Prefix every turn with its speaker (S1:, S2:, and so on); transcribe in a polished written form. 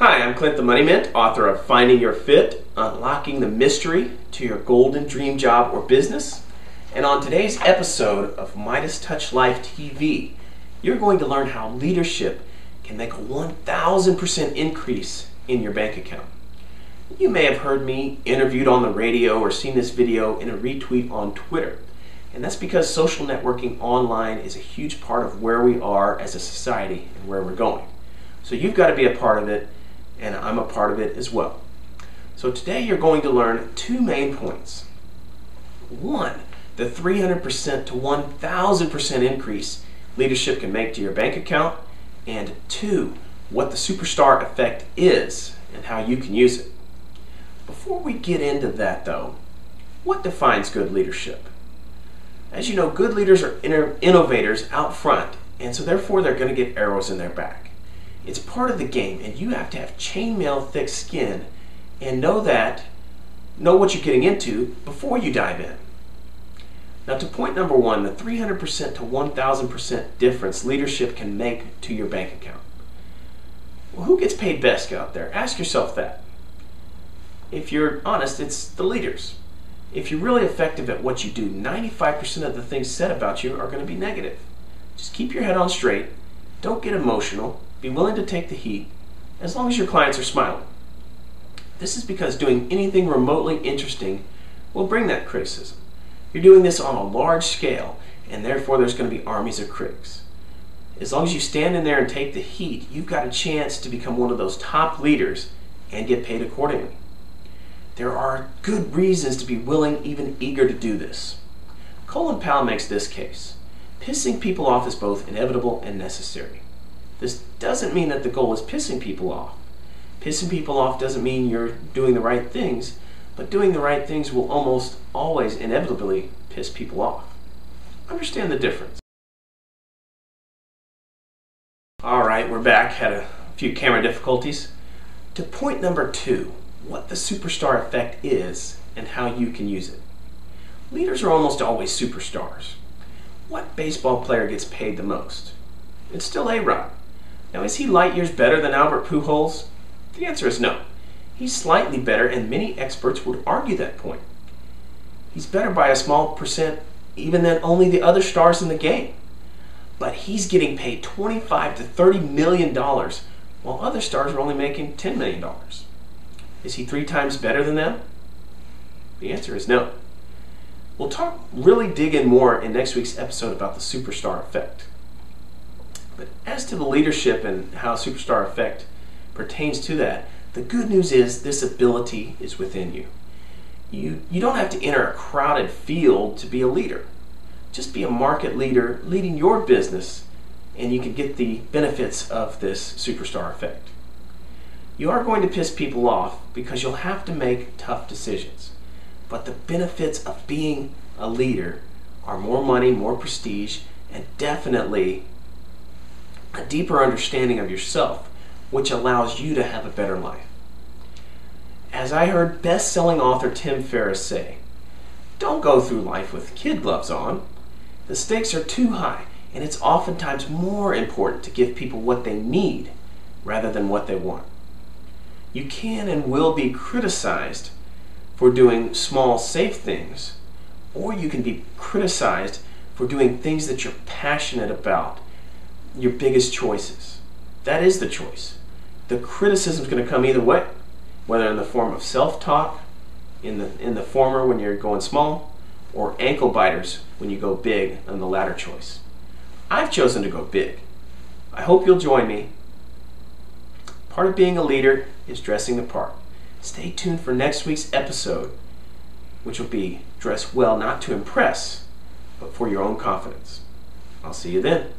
S1: Hi, I'm Clint the Money Mint, author of Finding Your Fit, Unlocking the Mystery to Your Golden Dream Job or Business. And on today's episode of Midas Touch Life TV, you're going to learn how leadership can make a 1,000% increase in your bank account. You may have heard me interviewed on the radio or seen this video in a retweet on Twitter. And that's because social networking online is a huge part of where we are as a society and where we're going. So you've got to be a part of it, and I'm a part of it as well. So today you're going to learn two main points. One, the 300% to 1,000% increase leadership can make to your bank account. And two, what the superstar effect is and how you can use it. Before we get into that though, what defines good leadership? As you know, good leaders are innovators out front, and so therefore they're going to get arrows in their back. It's part of the game, and you have to have chainmail thick skin and know what you're getting into before you dive in. Now to point number one, the 300% to 1,000% difference leadership can make to your bank account. Well, who gets paid best out there? Ask yourself that. If you're honest, it's the leaders. If you're really effective at what you do, 95% of the things said about you are going to be negative. Just keep your head on straight. Don't get emotional. Be willing to take the heat, as long as your clients are smiling. This is because doing anything remotely interesting will bring that criticism. You're doing this on a large scale, and therefore there's going to be armies of critics. As long as you stand in there and take the heat, you've got a chance to become one of those top leaders and get paid accordingly. There are good reasons to be willing, even eager to do this. Colin Powell makes this case. Pissing people off is both inevitable and necessary. This doesn't mean that the goal is pissing people off. Pissing people off doesn't mean you're doing the right things, but doing the right things will almost always inevitably piss people off. Understand the difference. Alright, we're back. Had a few camera difficulties. To point number two, what the superstar effect is and how you can use it. Leaders are almost always superstars. What baseball player gets paid the most? It's still A-Rod. Now, is he light years better than Albert Pujols? The answer is no. He's slightly better, and many experts would argue that point. He's better by a small percent even than only the other stars in the game. But he's getting paid $25 to $30 million, while other stars are only making $10 million. Is he 3 times better than them? The answer is no. We'll really dig in more in next week's episode about the superstar effect. But as to the leadership and how superstar effect pertains to that, the good news is this ability is within you. You don't have to enter a crowded field to be a leader. Just be a market leader leading your business, and you can get the benefits of this superstar effect. You are going to piss people off because you'll have to make tough decisions. But the benefits of being a leader are more money, more prestige, and definitely a deeper understanding of yourself, which allows you to have a better life. As I heard best-selling author Tim Ferriss say, don't go through life with kid gloves on. The stakes are too high, and it's oftentimes more important to give people what they need rather than what they want. You can and will be criticized for doing small, safe things, or you can be criticized for doing things that you're passionate about, your biggest choices. That is the choice. The criticism is going to come either way, whether in the form of self-talk, in the former when you're going small, or ankle biters when you go big on the latter choice. I've chosen to go big. I hope you'll join me. Part of being a leader is dressing the part. Stay tuned for next week's episode, which will be dress well not to impress, but for your own confidence. I'll see you then.